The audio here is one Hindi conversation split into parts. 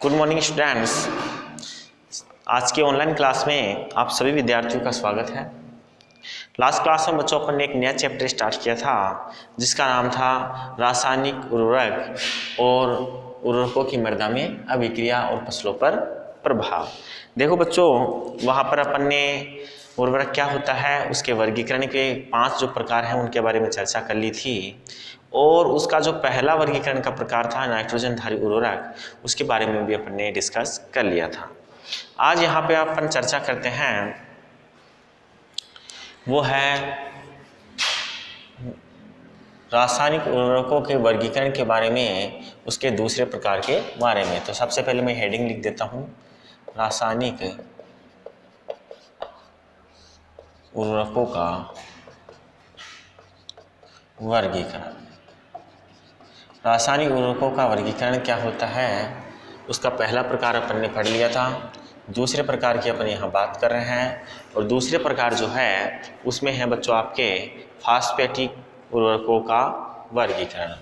Good morning students. आज के ऑनलाइन क्लास में आप सभी विद्यार्थियों का स्वागत है। लास्ट क्लास में बच्चों अपन ने एक नया चैप्टर स्टार्ट किया था जिसका नाम था रासायनिक उर्वरक और उर्वरकों की मृदा में अभिक्रिया और फसलों पर प्रभाव। देखो बच्चों, वहाँ पर अपन ने उर्वरक क्या होता है उसके वर्गीकरण के 5 जो प्रकार हैं उनके बारे में चर्चा कर ली थी और उसका जो पहला वर्गीकरण का प्रकार था नाइट्रोजन धारी उर्वरक, उसके बारे में भी अपन ने डिस्कस कर लिया था। आज यहाँ पे अपन चर्चा करते हैं वो है रासायनिक उर्वरकों के वर्गीकरण के बारे में, उसके दूसरे प्रकार के बारे में। तो सबसे पहले मैं हेडिंग लिख देता हूँ, रासायनिक उर्वरकों का वर्गीकरण। रासायनिक उर्वरकों का वर्गीकरण क्या होता है उसका पहला प्रकार अपन ने पढ़ लिया था। दूसरे प्रकार की अपन यहाँ बात कर रहे हैं और दूसरे प्रकार जो है उसमें है बच्चों आपके फास्फेटिक उर्वरकों का वर्गीकरण।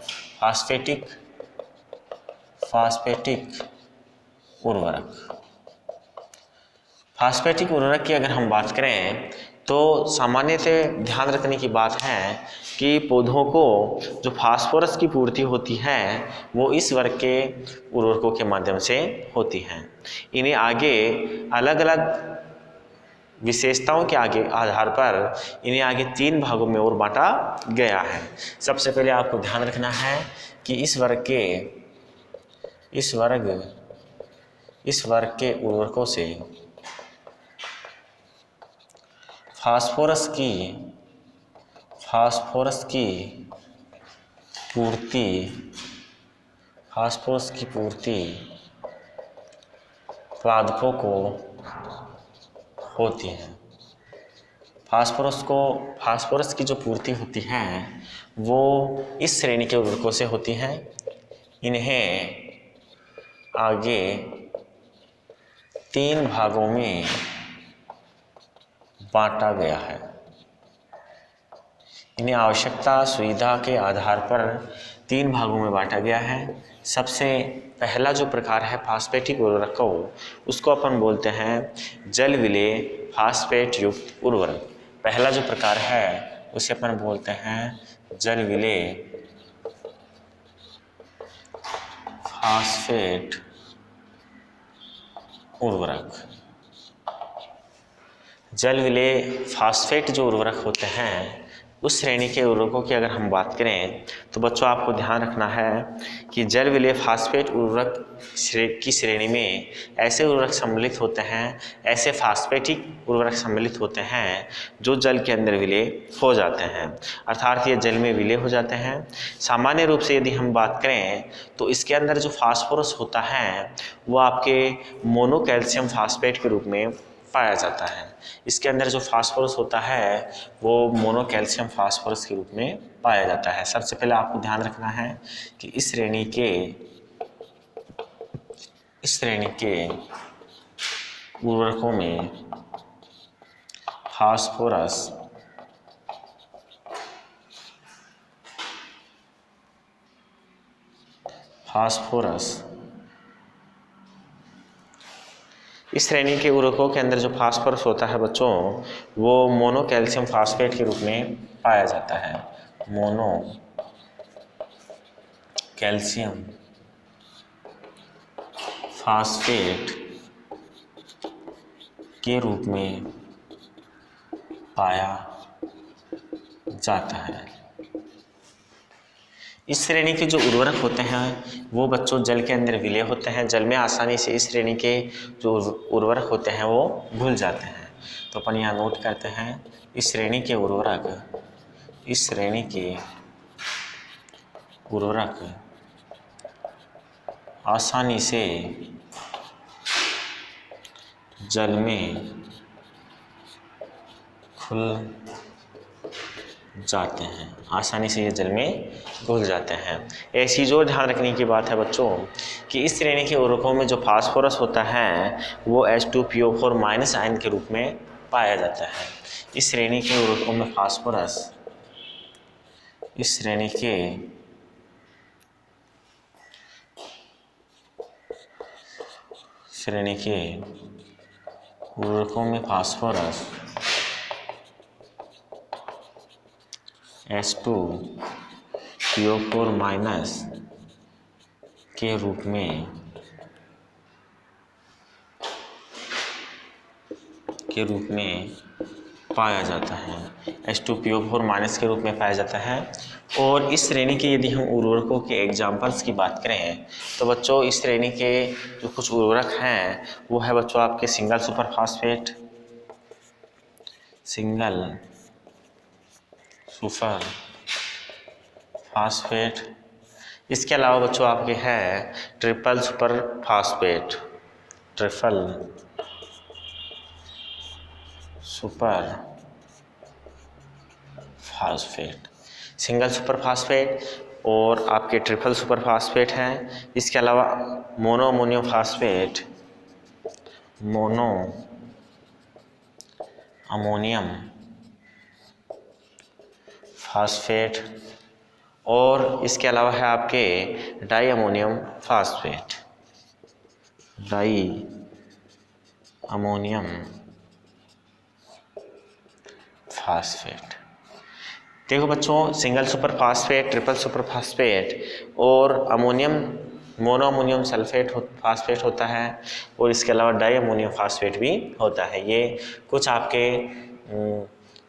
फास्फेटिक उर्वरक की अगर हम बात करें तो सामान्यतः ध्यान रखने की बात है कि पौधों को जो फास्फोरस की पूर्ति होती है वो इस वर्ग के उर्वरकों के माध्यम से होती है। इन्हें आगे अलग अलग विशेषताओं के आधार पर इन्हें आगे 3 भागों में और बांटा गया है। सबसे पहले आपको ध्यान रखना है कि इस वर्ग के उर्वरकों से फास्फोरस की पूर्ति पादपों को होती है। फास्फोरस की जो पूर्ति होती है वो इस श्रेणी के उर्वरकों से होती है। इन्हें आगे 3 भागों में बांटा गया है। इन्हें आवश्यकता सुविधा के आधार पर 3 भागों में बांटा गया है। सबसे पहला जो प्रकार है फास्फेटिक उर्वरकों, उसको अपन बोलते हैं जल विलेय फास्फेट युक्त उर्वरक। पहला जो प्रकार है उसे अपन बोलते हैं जल विलेय फास्फेट उर्वरक। जल विलेय फास्फेट जो उर्वरक होते हैं उस श्रेणी के उर्वरकों की अगर हम बात करें तो बच्चों आपको ध्यान रखना है कि जल विलेय फास्फेट उर्वरक की श्रेणी में ऐसे उर्वरक सम्मिलित होते हैं, ऐसे फास्फेटिक उर्वरक सम्मिलित होते हैं जो जल के अंदर विलेय हो जाते हैं, अर्थात ये जल में विलेय हो जाते हैं। सामान्य रूप से यदि हम बात करें तो इसके अंदर जो फास्फोरस होता है वो आपके मोनोकैल्शियम फास्फेट के रूप में पाया जाता है। इसके अंदर जो फास्फोरस होता है वो मोनोकैल्शियम फास्फोरस के रूप में पाया जाता है। सबसे पहले आपको ध्यान रखना है कि इस श्रेणी के उर्वरकों में फास्फोरस इस श्रेणी के उर्वरकों के अंदर जो फास्फोरस होता है बच्चों वो मोनोकैल्शियम फास्फेट के रूप में पाया जाता है। मोनोकैल्शियम फास्फेट के रूप में पाया जाता है। इस श्रेणी के जो उर्वरक होते हैं वो बच्चों जल के अंदर विलेय होते हैं। जल में आसानी से इस श्रेणी के जो उर्वरक होते हैं वो घुल जाते हैं। तो अपन यहाँ नोट करते हैं इस श्रेणी के उर्वरक आसानी से जल में घुल जाते हैं, आसानी से ये जल में घुल जाते हैं। ऐसी जो ध्यान रखने की बात है बच्चों कि इस श्रेणी के उर्वरकों में जो फास्फोरस होता है वो H2PO4 माइनस आयन के रूप में पाया जाता है। इस श्रेणी के उर्वरकों में फास्फोरस इस श्रेणी के श्रेणी के उर्वरकों में फास्फोरस H2PO4 माइनस के रूप में पाया जाता है। H2PO4 माइनस के रूप में पाया जाता है। और इस श्रेणी के यदि हम उर्वरकों के एग्जाम्पल्स की बात करें तो बच्चों इस श्रेणी के जो कुछ उर्वरक हैं वो है बच्चों आपके सिंगल सुपर फास्फेट, इसके अलावा बच्चों आपके हैं triple super phosphate, single super phosphate और आपके ट्रिपल सुपर फास्फेट हैं। इसके अलावा मोनो अमोनियम फास्फेट और इसके अलावा है आपके डाई अमोनियम फास्फेट। देखो बच्चों single super phosphate, triple super phosphate और मोनो अमोनियम फास्फेट होता है और इसके अलावा डाई अमोनियम फास्फेट भी होता है। ये कुछ आपके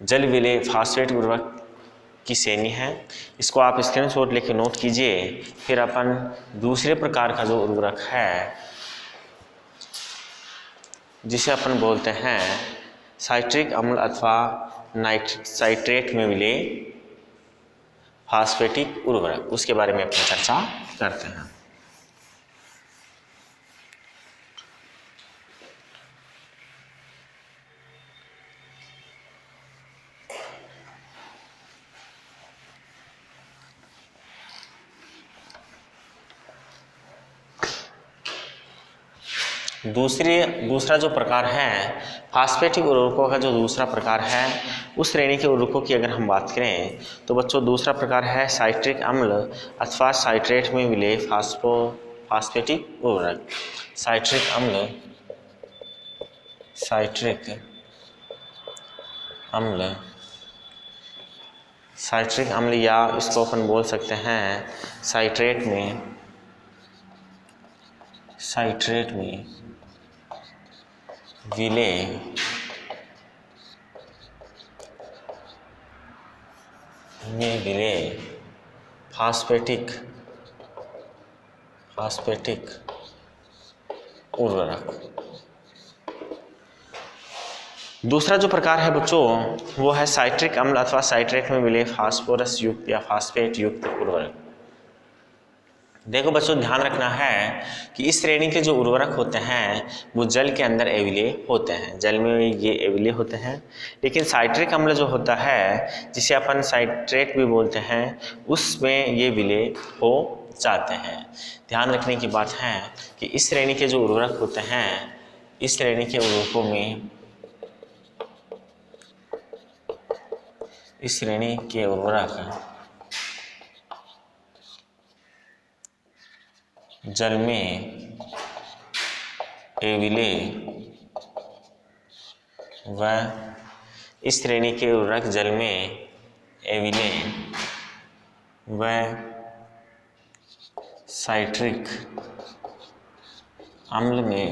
जल विलेय फास्फेट उर्वरक की श्रेणी है। इसको आप स्क्रीनशॉट लेके नोट कीजिए। फिर अपन दूसरे प्रकार का जो उर्वरक है जिसे अपन बोलते हैं साइट्रिक अम्ल अथवा साइट्रेट में मिले फास्फेटिक उर्वरक, उसके बारे में अपनी चर्चा करते हैं। दूसरा जो प्रकार है फास्फेटिक उर्वरकों का, जो दूसरा प्रकार है उस श्रेणी के उर्वरकों की अगर हम बात करें तो बच्चों दूसरा प्रकार है साइट्रिक अम्ल अथवा साइट्रेट में मिले फास्फेटिक उर्वरक। साइट्रिक अम्ल या इसको अपन बोल सकते हैं साइट्रेट में विलेय फास्फेटिक उर्वरक। दूसरा जो प्रकार है बच्चों वो है साइट्रिक अम्ल अथवा साइट्रेट में मिले फास्फोरस युक्त या फास्फेट युक्त उर्वरक। देखो बच्चों ध्यान रखना है कि इस श्रेणी के जो उर्वरक होते हैं वो जल के अंदर एविलेय होते हैं, जल में ये एविलेय होते हैं। लेकिन साइट्रिक अम्ल जो होता है जिसे अपन साइट्रेट भी बोलते हैं उसमें ये विलेय हो जाते हैं। ध्यान रखने की बात है कि इस श्रेणी के जो उर्वरक होते हैं, इस श्रेणी के उर्वरकों में इस श्रेणी के उर्वरक जल में एविलेय व इस श्रेणी के उर्वरक जल में एविलेय व साइट्रिक अम्ल में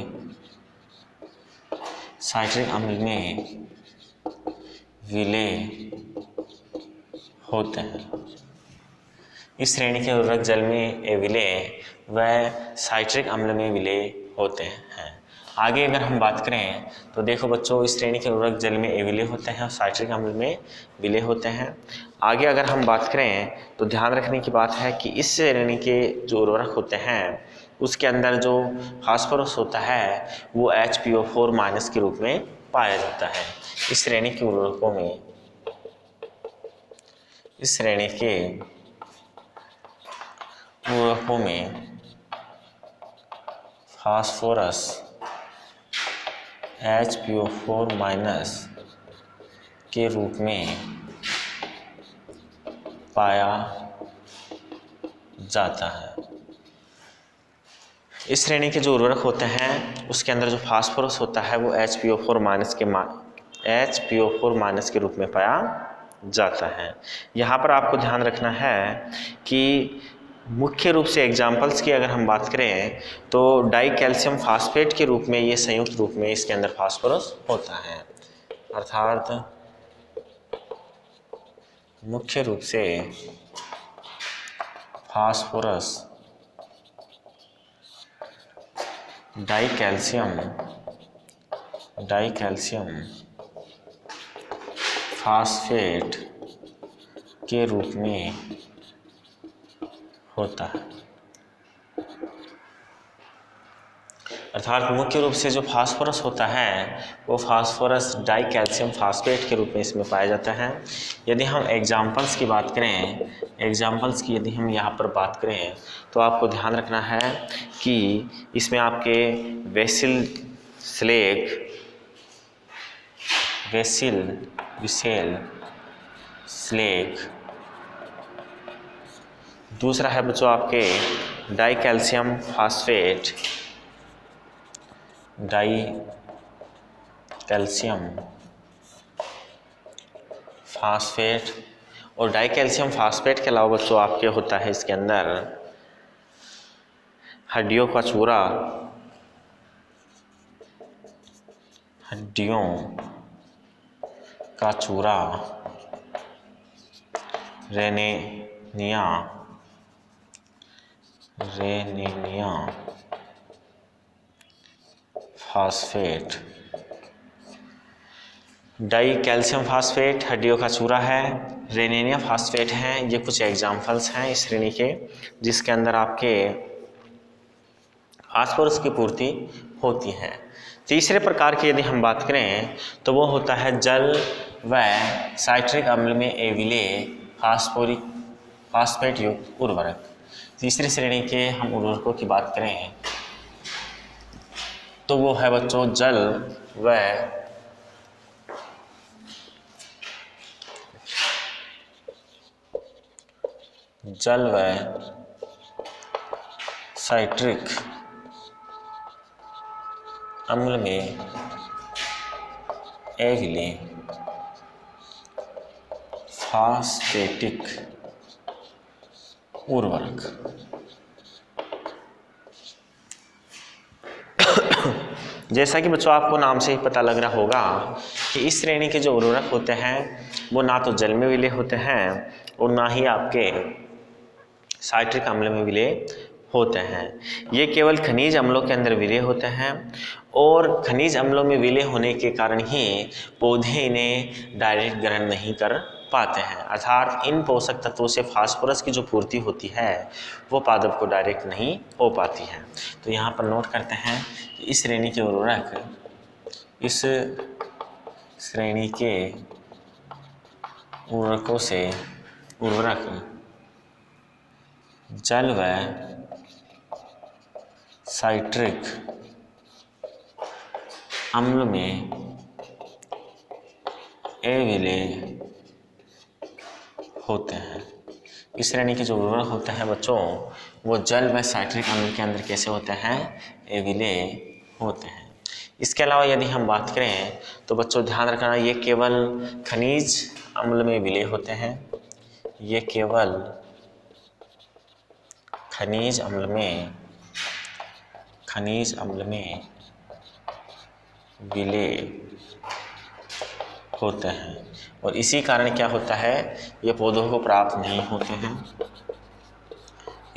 विलेय होते हैं। इस श्रेणी के उर्वरक जल में एविलेय व साइट्रिक अम्ल में विलेय होते हैं। आगे अगर हम बात करें तो देखो बच्चों इस श्रेणी के उर्वरक जल में एविलेय होते हैं और साइट्रिक अम्ल में विलेय होते हैं। आगे अगर हम बात करें तो ध्यान रखने की बात है कि इस श्रेणी के जो उर्वरक होते हैं उसके अंदर जो फास्फोरस होता है वो HPO4 माइनस के रूप में पाया जाता है। इस श्रेणी के उर्वरकों में फास्फोरस HPO4 माइनस के रूप में पाया जाता है। इस श्रेणी के जो उर्वरक होते हैं उसके अंदर जो फास्फोरस होता है वो HPO4 माइनस के रूप में पाया जाता है। यहाँ पर आपको ध्यान रखना है कि मुख्य रूप से एग्जाम्पल्स की अगर हम बात करें तो डाई कैल्शियम फास्फेट के रूप में ये संयुक्त रूप में इसके अंदर फास्फोरस होता है, अर्थात मुख्य रूप से फास्फोरस डाई कैल्शियम फास्फेट के रूप में होता है, अर्थात मुख्य रूप से जो फास्फोरस होता है वो फास्फोरस डाई कैल्शियम फास्फेट के रूप में इसमें पाया जाता है। यदि हम एग्जाम्पल्स की बात करें, यदि हम यहाँ पर बात करें तो आपको ध्यान रखना है कि इसमें आपके विसेल स्लेग, दूसरा है बच्चों आपके डाई कैल्शियम फास्फेट, और डाई कैल्शियम फास्फेट के अलावा बच्चों आपके होता है इसके अंदर हड्डियों का चूरा, रेनिनिया फास्फेट। डाई कैल्शियम फास्फेट हड्डियों का चूरा है, रेनिनिया फास्फेट हैं, ये कुछ एग्जाम्पल्स हैं इस श्रेणी के जिसके अंदर आपके फास्फोरस की पूर्ति होती है। तीसरे प्रकार की यदि हम बात करें तो वो होता है जल व साइट्रिक अम्ल में एविले फास्फेट युक्त उर्वरक। तीसरी श्रेणी के हम उर्वरकों की बात करें तो वो है बच्चों जल व साइट्रिक अम्ल में एविले फास्फेटिक उर्वरक। जैसा कि बच्चों आपको नाम से ही पता लग रहा होगा कि इस श्रेणी के जो उर्वरक होते हैं वो ना तो जल में विलय होते हैं और ना ही आपके साइट्रिक अम्ल में विलय होते हैं। ये केवल खनिज अम्लों के अंदर विलय होते हैं और खनिज अम्लों में विलय होने के कारण ही पौधे इन्हें डायरेक्ट ग्रहण नहीं कर पाते हैं, अर्थात इन पोषक तत्वों से फास्फोरस की जो पूर्ति होती है वो पादप को डायरेक्ट नहीं हो पाती है। तो यहाँ पर नोट करते हैं कि इस श्रेणी के उर्वरकों से उर्वरक जल व साइट्रिक अम्ल में एविले होते हैं। इस श्रेणी के जो उर्वरक होते हैं बच्चों वो जल व साइट्रिक अम्ल के अंदर कैसे होते हैं, एविले होते हैं। इसके अलावा यदि हम बात करें तो बच्चों ध्यान रखना ये केवल खनिज अम्ल में विलय होते हैं, ये केवल खनिज अम्ल में विलय होते हैं और इसी कारण क्या होता है ये पौधों को प्राप्त नहीं होते हैं,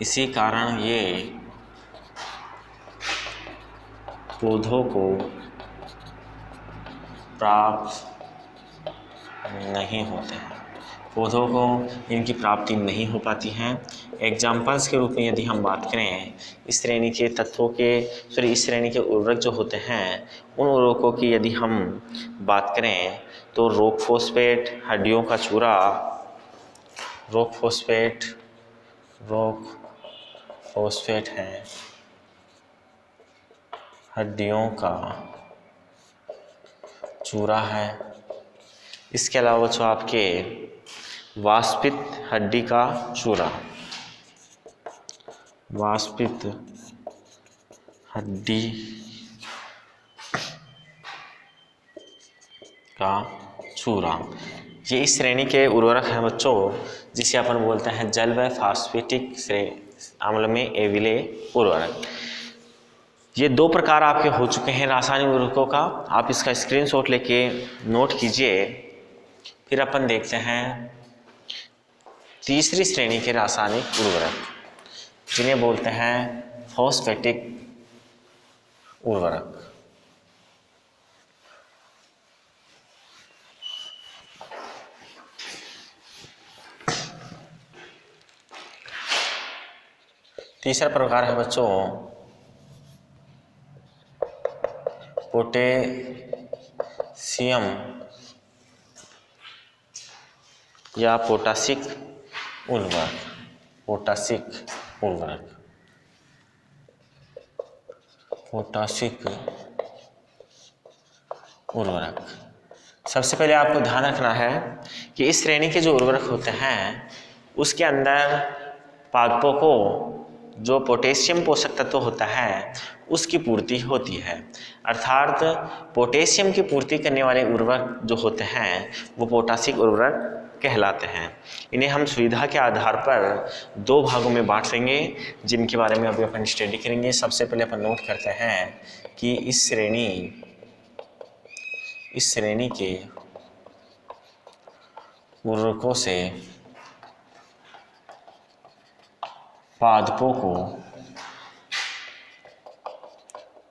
इसी कारण ये पौधों को प्राप्त नहीं होते हैं, पौधों को इनकी प्राप्ति नहीं हो पाती है। एग्जाम्पल्स के रूप में यदि हम बात करें इस श्रेणी के इस श्रेणी के उर्वरक जो होते हैं उन उर्वरकों की यदि हम बात करें तो रॉक फॉस्फेट है, हड्डियों का चूरा है। इसके अलावा जो आपके वाष्पित हड्डी का चूरा, वाष्पित हड्डी का चूरा, ये इस श्रेणी के उर्वरक हैं बच्चों, जिसे अपन बोलते हैं जल व फास्फेटिक अम्ल में एविले उर्वरक। ये दो प्रकार आपके हो चुके हैं रासायनिक उर्वरकों का, आप इसका स्क्रीनशॉट लेके नोट कीजिए। फिर अपन देखते हैं तीसरी श्रेणी के रासायनिक उर्वरक, जिन्हें बोलते हैं फॉस्फेटिक उर्वरक। तीसरा प्रकार है बच्चों पोटेशियम या पोटासिक उर्वरक। पोटासिक उर्वरक, पोटासिक उर्वरक। सबसे पहले आपको ध्यान रखना है कि इस श्रेणी के जो उर्वरक होते हैं उसके अंदर पादपों को जो पोटेशियम पोषक तत्व होता है उसकी पूर्ति होती है, अर्थात पोटेशियम की पूर्ति करने वाले उर्वरक जो होते हैं वो पोटासिक उर्वरक कहलाते हैं। इन्हें हम सुविधा के आधार पर दो भागों में बांट लेंगे, जिनके बारे में अभी अपन स्टडी करेंगे। सबसे पहले अपन नोट करते हैं कि इस श्रेणी के उर्वरकों से पादपों को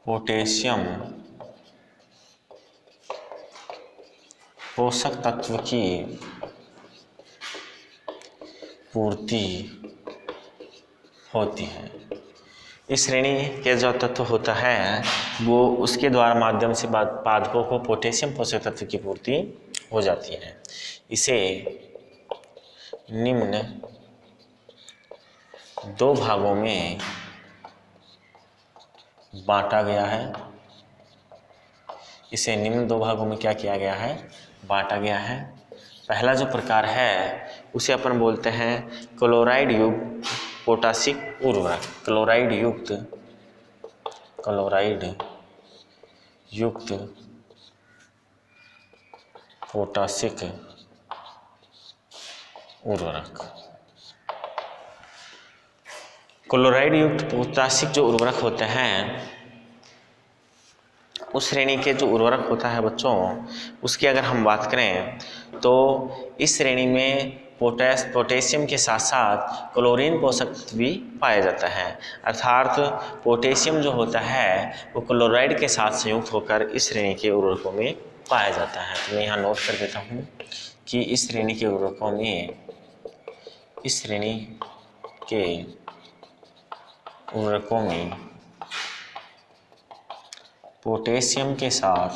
पोटेशियम पोषक तत्व की पूर्ति होती है। इस श्रेणी के जो तत्व होता है वो उसके द्वारा माध्यम से पादपों को पोटेशियम पोषक तत्व की पूर्ति हो जाती है। इसे निम्न दो भागों में बांटा गया है। इसे निम्न दो भागों में क्या किया गया है, बांटा गया है। पहला जो प्रकार है उसे अपन बोलते हैं क्लोराइड युक्त पोटासिक उर्वरक। क्लोराइड युक्त पोटासिक उर्वरक। क्लोराइड युक्त पोटासिक जो उर्वरक होते हैं, उस श्रेणी के जो उर्वरक होता है बच्चों, उसकी अगर हम बात करें तो इस श्रेणी में पोटेशियम के साथ साथ क्लोरीन पोषक तत्व भी पाया जाता है, अर्थात पोटेशियम जो होता है वो क्लोराइड के साथ संयुक्त होकर इस श्रेणी के उर्वरकों में पाया जाता है। तो मैं यहाँ नोट कर देता हूँ कि इस श्रेणी के उर्वरकों में, इस श्रेणी के उर्वरकों में पोटेशियम के साथ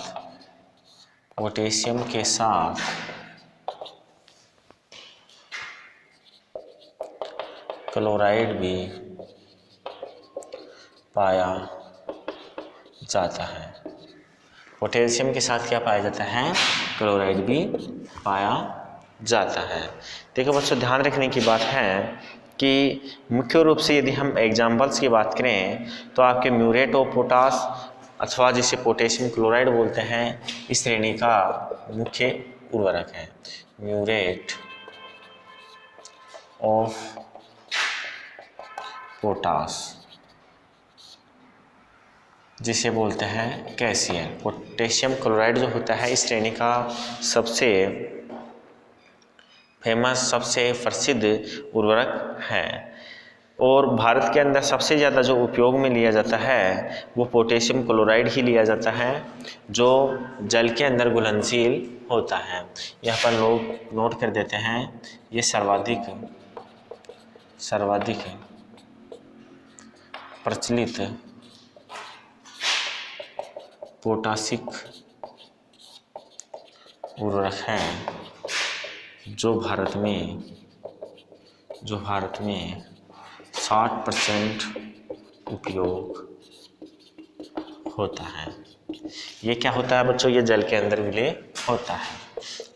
क्लोराइड भी पाया जाता है। पोटेशियम के साथ क्या पाया जाता है, क्लोराइड भी पाया जाता है। देखो बच्चों, ध्यान रखने की बात है कि मुख्य रूप से यदि हम एग्जाम्पल्स की बात करें तो आपके म्यूरेट ऑफ पोटास अथवा जिसे पोटेशियम क्लोराइड बोलते हैं, इस श्रेणी का मुख्य उर्वरक है। म्यूरेट ऑफ पोटास जिसे बोलते हैं कैल्शियम। पोटेशियम क्लोराइड जो होता है इस श्रेणी का सबसे फेमस, सबसे प्रसिद्ध उर्वरक है और भारत के अंदर सबसे ज़्यादा जो उपयोग में लिया जाता है वो पोटेशियम क्लोराइड ही लिया जाता है, जो जल के अंदर घुलनशील होता है। यहाँ पर लोग नोट कर देते हैं, ये सर्वाधिक प्रचलित पोटासिक उर्वरक है जो भारत में 60% उपयोग होता है। ये क्या होता है बच्चों, ये जल के अंदर विलय होता है,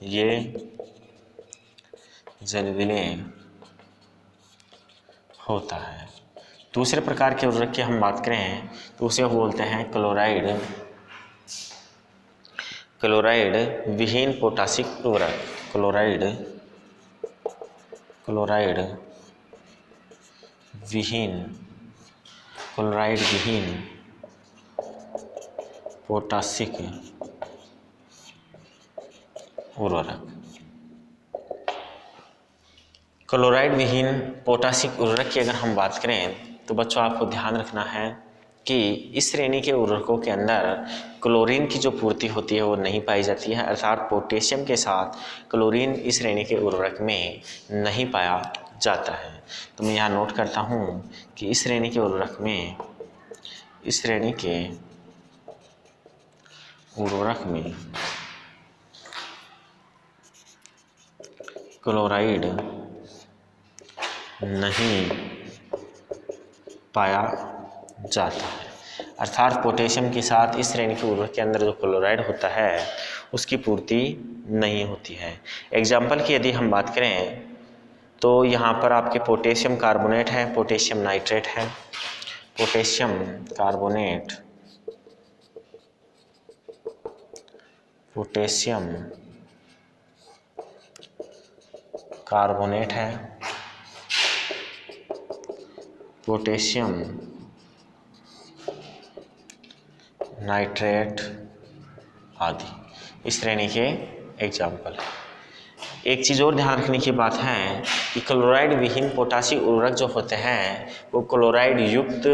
ये जल विलय होता है। दूसरे प्रकार के उर्वरक की हम बात करें तो उसे बोलते हैं क्लोराइड विहीन पोटासिक उर्वरक। क्लोराइड विहीन पोटासिक उर्वरक। क्लोराइड विहीन पोटासिक उर्वरक की अगर हम बात करें तो बच्चों आपको ध्यान रखना है कि इस श्रेणी के उर्वरकों के अंदर क्लोरीन की जो पूर्ति होती है वो नहीं पाई जाती है, अर्थात पोटेशियम के साथ क्लोरीन इस श्रेणी के उर्वरक में नहीं पाया जाता है। तो मैं यहाँ नोट करता हूँ कि इस श्रेणी के उर्वरक में क्लोराइड नहीं पाया जाता है, अर्थात पोटेशियम के साथ इस श्रेणी के उर्वरक के अंदर जो क्लोराइड होता है उसकी पूर्ति नहीं होती है। एग्जाम्पल की यदि हम बात करें तो यहाँ पर आपके पोटेशियम कार्बोनेट है, पोटेशियम नाइट्रेट है, पोटेशियम कार्बोनेट, पोटेशियम कार्बोनेट है, पोटेशियम नाइट्रेट आदि इस श्रेणी के एग्जाम्पल है। एक चीज़ और ध्यान रखने की बात है कि क्लोराइड विहीन पोटासिक उर्वरक जो होते हैं वो क्लोराइड युक्त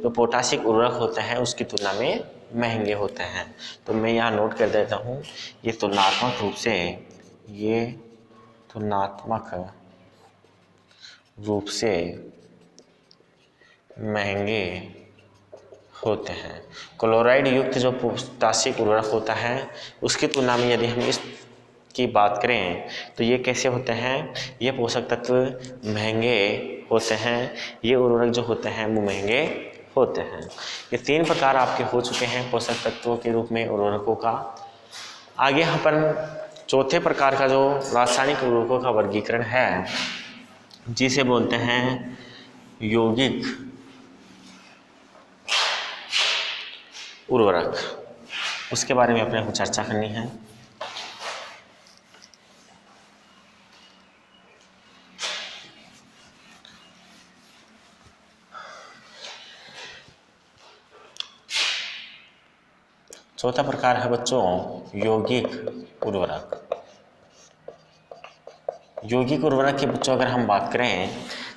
जो पोटासिक उर्वरक होते हैं उसकी तुलना में महंगे होते हैं। तो मैं यहाँ नोट कर देता हूँ, ये तुलनात्मक रूप से महंगे होते हैं। क्लोराइड युक्त जो पोटासिक उर्वरक होता है उसकी तुलना में यदि हम इसकी बात करें तो ये कैसे होते हैं, ये पोषक तत्व महंगे होते हैं, ये उर्वरक जो होते हैं वो महंगे होते हैं। ये 3 प्रकार आपके हो चुके हैं पोषक तत्वों के रूप में उर्वरकों का। आगे अपन चौथे प्रकार का जो रासायनिक उर्वरकों का वर्गीकरण है जिसे बोलते हैं यौगिक उर्वरक, उसके बारे में अपने को चर्चा करनी है। चौथा प्रकार है बच्चों यौगिक उर्वरक। यौगिक उर्वरक के बच्चों अगर हम बात करें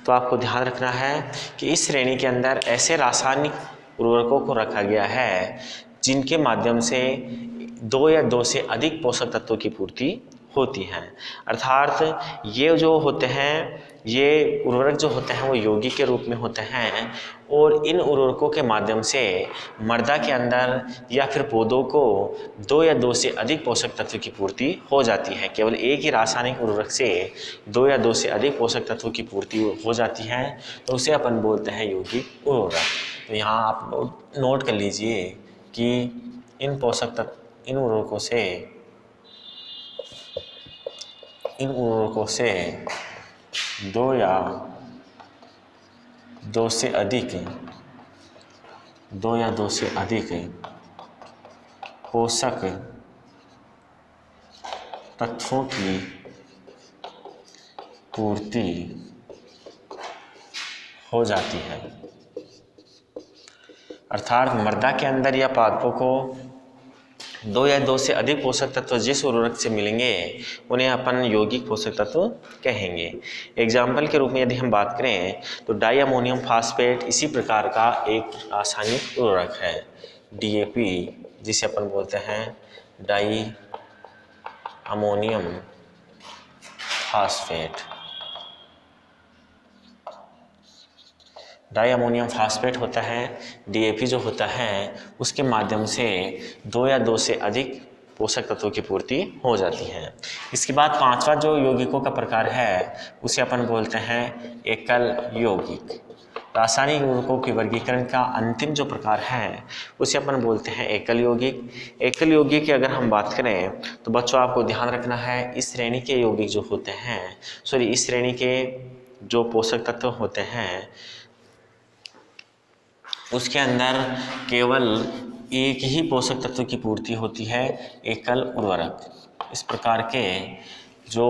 तो आपको ध्यान रखना है कि इस श्रेणी के अंदर ऐसे रासायनिक उर्वरकों को रखा गया है जिनके माध्यम से 2 या 2 से अधिक पोषक तत्वों की पूर्ति होती है, अर्थात ये जो होते हैं ये उर्वरक जो होते हैं वो यौगिक के रूप में होते हैं और इन उर्वरकों के माध्यम से मृदा के अंदर या फिर पौधों को 2 या 2 से अधिक पोषक तत्व की पूर्ति हो जाती है। केवल एक ही रासायनिक उर्वरक से 2 या 2 से अधिक पोषक तत्वों की पूर्ति हो जाती है तो उसे अपन बोलते हैं यौगिक उर्वरक। तो यहाँ आप नोट कर लीजिए कि इन उर्वरकों से 2 या 2 से अधिक पोषक तत्वों की पूर्ति हो जाती है, अर्थात मृदा के अंदर या पादपों को 2 या 2 से अधिक पोषक तत्व जिस उर्वरक से मिलेंगे उन्हें अपन यौगिक पोषक तत्व कहेंगे। एग्जाम्पल के रूप में यदि हम बात करें तो डाई अमोनियम फास्फेट इसी प्रकार का एक रासायनिक उर्वरक है, DAP जिसे अपन बोलते हैं di ammonium phosphate. Di ammonium phosphate होता है, DAP जो होता है उसके माध्यम से 2 या 2 से अधिक पोषक तत्वों की पूर्ति हो जाती है। इसके बाद 5वां जो यौगिकों का प्रकार है उसे अपन बोलते हैं एकल यौगिक। रासायनिक उर्वरकों के वर्गीकरण का अंतिम जो प्रकार है उसे अपन बोलते हैं एकल यौगिक। एकल यौगिक की अगर हम बात करें तो बच्चों आपको ध्यान रखना है इस श्रेणी के यौगिक जो होते हैं इस श्रेणी के जो पोषक तत्व होते हैं उसके अंदर केवल एक ही पोषक तत्व की पूर्ति होती है, एकल उर्वरक। इस प्रकार के जो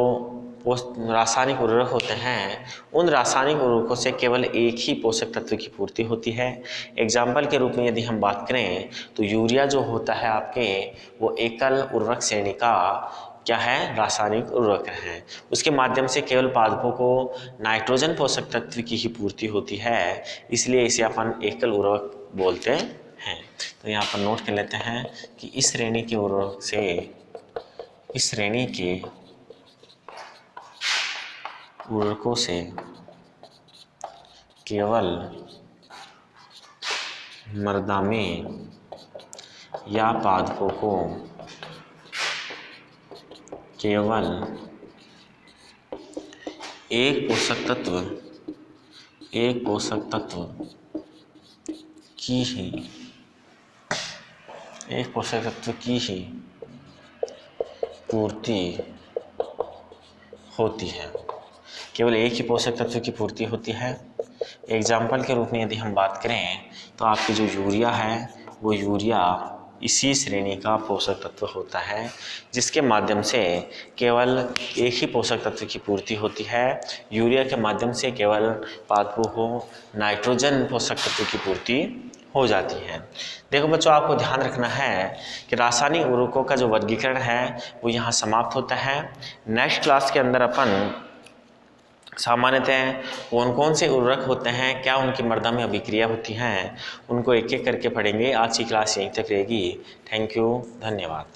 रासायनिक उर्वरक होते हैं, उन रासायनिक उर्वरकों से केवल एक ही पोषक तत्व की पूर्ति होती है। एग्जाम्पल के रूप में यदि हम बात करें तो यूरिया जो होता है आपके, वो एकल उर्वरक श्रेणी का क्या है, रासायनिक उर्वरक है। उसके माध्यम से केवल पादपों को नाइट्रोजन पोषक तत्व की ही पूर्ति होती है, इसलिए इसे अपन एकल उर्वरक बोलते हैं। तो यहाँ पर नोट कर लेते हैं कि इस श्रेणी के उर्वरक से, इस श्रेणी के उर्वरकों से केवल मृदा में या पादपों को केवल एक पोषक तत्व की ही पूर्ति होती है, केवल एक ही पोषक तत्व की पूर्ति होती है। एग्जाम्पल के रूप में यदि हम बात करें तो आपकी जो यूरिया है, वो यूरिया इसी श्रेणी का पोषक तत्व होता है, जिसके माध्यम से केवल एक ही पोषक तत्व की पूर्ति होती है। यूरिया के माध्यम से केवल पादपों को नाइट्रोजन पोषक तत्व की पूर्ति हो जाती है। देखो बच्चों, आपको ध्यान रखना है कि रासायनिक उर्वरकों का जो वर्गीकरण है वो यहाँ समाप्त होता है। नेक्स्ट क्लास के अंदर अपन सामान्यतः कौन कौन से उर्वरक होते हैं, क्या उनकी मृदा में अभिक्रिया होती हैं, उनको एक एक करके पढ़ेंगे। आज की क्लास यहीं तक रहेगी। थैंक यू, धन्यवाद।